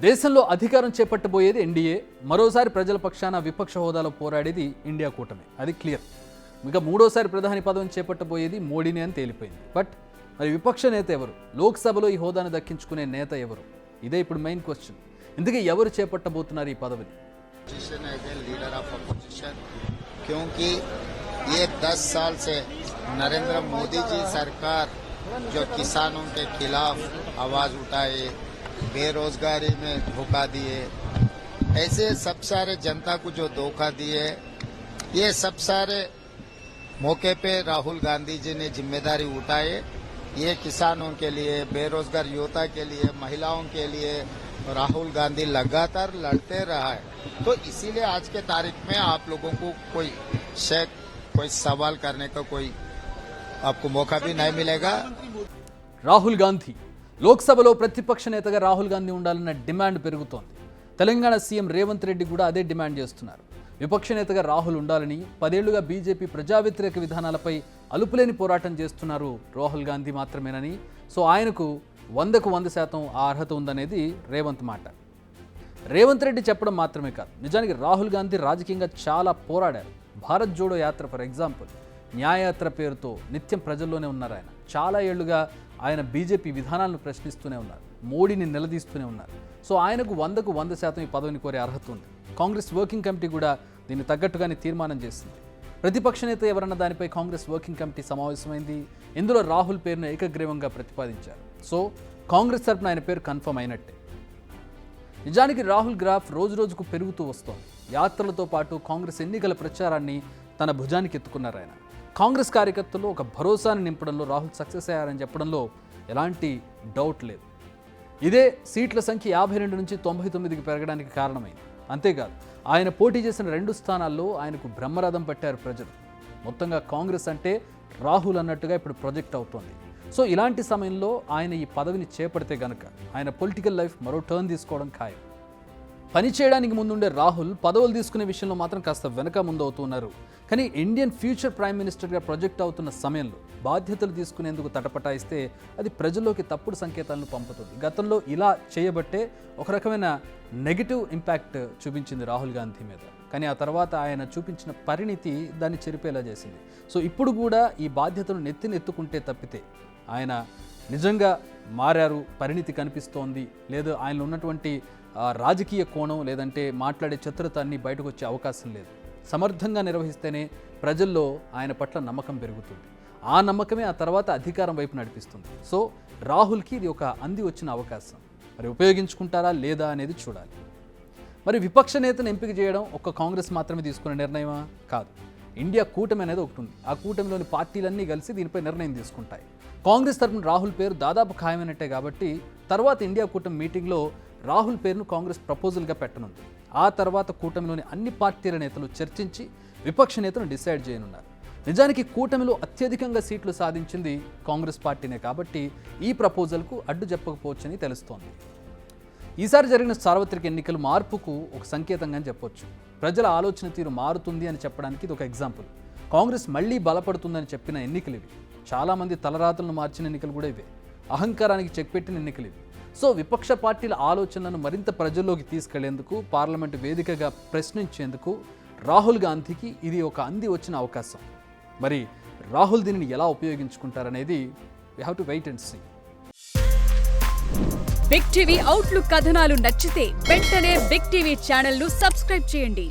దేశంలో అధికారం చేపట్టబోయేది ఎన్డీఏ, మరోసారి ప్రజల పక్షాన విపక్ష హోదాలో పోరాడేది ఇండియా కూటమి. అది క్లియర్. ఇక మూడోసారి ప్రధాని పదవిని చేపట్టబోయేది మోడీనే అని తేలిపోయింది. బట్ మరి విపక్ష నేత ఎవరు? లోక్సభలో ఈ హోదాను దక్కించుకునే నేత ఎవరు? ఇదే ఇప్పుడు మెయిన్ క్వశ్చన్. ఇందుకే ఎవరు చేపట్టబోతున్నారు ఈ పదవిని? क्योंकि ये 10 साल से नरेंद्र मोदी जी सरकार जो किसानों के खिलाफ आवाज उठाए, बेरोजगारी में धोखा दिए, ऐसे सब सारे जनता को जो धोखा दिए, ये सब सारे मौके पे राहुल गांधी जी ने जिम्मेदारी उठाए। ये किसानों के लिए, बेरोजगार युवता के लिए, महिलाओं के लिए राहुल गांधी लगातार लड़ते रहा है। तो इसीलिए आज के तारीख में आप लोगों को कोई शेक, कोई सवाल करने का कोई आपको मौका भी नहीं मिलेगा। రాహుల్ గాంధీ లోక్సభలో ప్రతిపక్ష నేతగా రాహుల్ గాంధీ ఉండాలన్న డిమాండ్ పెరుగుతోంది. తెలంగాణ సీఎం రేవంత్ రెడ్డి కూడా అదే డిమాండ్ చేస్తున్నారు. విపక్ష నేతగా రాహుల్ ఉండాలని 10 ఏళ్లుగా బీజేపీ ప్రజా వ్యతిరేక విధానాలపై అలుపులేని పోరాటం చేస్తున్నారు రాహుల్ గాంధీ మాత్రమేనని, సో ఆయనకు 100కు 100% ఆ అర్హత ఉందనేది రేవంత్ మాట. రేవంత్ రెడ్డి చెప్పడం మాత్రమే కాదు, నిజానికి రాహుల్ గాంధీ రాజకీయంగా చాలా పోరాడారు. భారత్ జోడో యాత్ర ఫర్ ఎగ్జాంపుల్, న్యాయయాత్ర పేరుతో నిత్యం ప్రజల్లోనే ఉన్నారు. ఆయన చాలా ఏళ్లుగా ఆయన బీజేపీ విధానాలను ప్రశ్నిస్తూనే ఉన్నారు, మోడీని నిలదీస్తూనే ఉన్నారు. సో ఆయనకు 100కు 100% ఈ పదవిని కోరే అర్హత ఉంది. కాంగ్రెస్ వర్కింగ్ కమిటీ కూడా దీన్ని తగ్గట్టుగానే తీర్మానం చేసింది. ప్రతిపక్ష నేత ఎవరన్న దానిపై కాంగ్రెస్ వర్కింగ్ కమిటీ సమావేశమైంది. ఇందులో రాహుల్ పేరును ఏకగ్రీవంగా ప్రతిపాదించారు. సో కాంగ్రెస్ తరపున ఆయన పేరు కన్ఫర్మ్ అయినట్టే. నిజానికి రాహుల్ గ్రాఫ్ రోజు రోజుకు పెరుగుతూ వస్తోంది. యాత్రలతో పాటు కాంగ్రెస్ ఎన్నికల ప్రచారాన్ని తన భుజానికి ఎత్తుకున్నారు ఆయన. కాంగ్రెస్ కార్యకర్తల్లో ఒక భరోసాను నింపడంలో రాహుల్ సక్సెస్ అయ్యారని చెప్పడంలో ఎలాంటి డౌట్ లేదు. ఇదే సీట్ల సంఖ్య 52 నుంచి 99కి పెరగడానికి కారణమైంది. అంతేకాదు, ఆయన పోటీ చేసిన 2 స్థానాల్లో ఆయనకు బ్రహ్మరథం పట్టారు ప్రజలు. మొత్తంగా కాంగ్రెస్ అంటే రాహుల్ అన్నట్టుగా ఇప్పుడు ప్రొజెక్ట్ అవుతోంది. సో ఇలాంటి సమయంలో ఆయన ఈ పదవిని చేపడితే గనక ఆయన పొలిటికల్ లైఫ్ మరో టర్న్ తీసుకోవడం ఖాయం. పని చేయడానికి ముందుండే రాహుల్ పదవులు తీసుకునే విషయంలో మాత్రం కాస్త వెనక ముందు అవుతున్నారు. కానీ ఇండియన్ ఫ్యూచర్ ప్రైమ్ మినిస్టర్గా ప్రొజెక్ట్ అవుతున్న సమయంలో బాధ్యతలు తీసుకునేందుకు తటపటాయిస్తే అది ప్రజల్లోకి తప్పుడు సంకేతాలను పంపుతుంది. గతంలో ఇలా చేయబట్టే ఒక రకమైన నెగిటివ్ ఇంపాక్ట్ చూపించింది రాహుల్ గాంధీ మీద. కానీ ఆ తర్వాత ఆయన చూపించిన పరిణితి దాన్ని చెరిపేలా చేసింది. సో ఇప్పుడు కూడా ఈ బాధ్యతను నెత్తినెత్తుకుంటే తప్పితే ఆయన నిజంగా మారారు, పరిణితి కనిపిస్తోంది, లేదా ఆయనలో ఉన్నటువంటి రాజకీయ కోణం లేదంటే మాట్లాడే చతురత అన్నీ బయటకు వచ్చే అవకాశం లేదు. సమర్థంగా నిర్వహిస్తేనే ప్రజల్లో ఆయన పట్ల నమ్మకం పెరుగుతుంది. ఆ నమ్మకమే ఆ తర్వాత అధికారం వైపు నడిపిస్తుంది. సో రాహుల్కి ఇది ఒక అంది వచ్చిన అవకాశం. మరి ఉపయోగించుకుంటారా లేదా అనేది చూడాలి. మరి విపక్ష నేతను ఎంపిక చేయడం ఒక్క కాంగ్రెస్ మాత్రమే తీసుకునే నిర్ణయమా? కాదు. ఇండియా కూటమి అనేది ఒకటి ఉంది. ఆ కూటమిలోని పార్టీలన్నీ కలిసి దీనిపై నిర్ణయం తీసుకుంటాయి. కాంగ్రెస్ తరపున రాహుల్ పేరు దాదాపు ఖాయమైనట్టే కాబట్టి తర్వాత ఇండియా కూటమి మీటింగ్లో రాహుల్ పేరును కాంగ్రెస్ ప్రపోజల్గా పెట్టనుంది. ఆ తర్వాత కూటమిలోని అన్ని పార్టీల నేతలు చర్చించి విపక్ష నేతను డిసైడ్ చేయనున్నారు. నిజానికి కూటమిలో అత్యధికంగా సీట్లు సాధించింది కాంగ్రెస్ పార్టీనే కాబట్టి ఈ ప్రపోజల్కు అడ్డు చెప్పకపోవచ్చని తెలుస్తోంది. ఈసారి జరిగిన సార్వత్రిక ఎన్నికలు మార్పుకు ఒక సంకేతంగా చెప్పొచ్చు. ప్రజల ఆలోచన తీరు మారుతుంది అని చెప్పడానికి ఇది ఒక ఎగ్జాంపుల్. కాంగ్రెస్ మళ్లీ బలపడుతుందని చెప్పిన ఎన్నికలు ఇవి. చాలామంది తలరాతలను మార్చిన ఎన్నికలు కూడా ఇవే. అహంకారానికి చెక్ పెట్టిన ఎన్నికలు ఇవి. సో విపక్ష పార్టీల ఆలోచనలను మరింత ప్రజల్లోకి తీసుకెళ్లేందుకు, పార్లమెంటు వేదికగా ప్రశ్నించేందుకు రాహుల్ గాంధీకి ఇది ఒక అంది వచ్చిన అవకాశం. మరి రాహుల్ దీనిని ఎలా ఉపయోగించుకుంటారనేది we have to wait and see. Big TV outlook కథనాలు నచ్చితే వెంటనే బిగ్ టీవీ ఛానల్ ను సబ్స్క్రైబ్ చేయండి.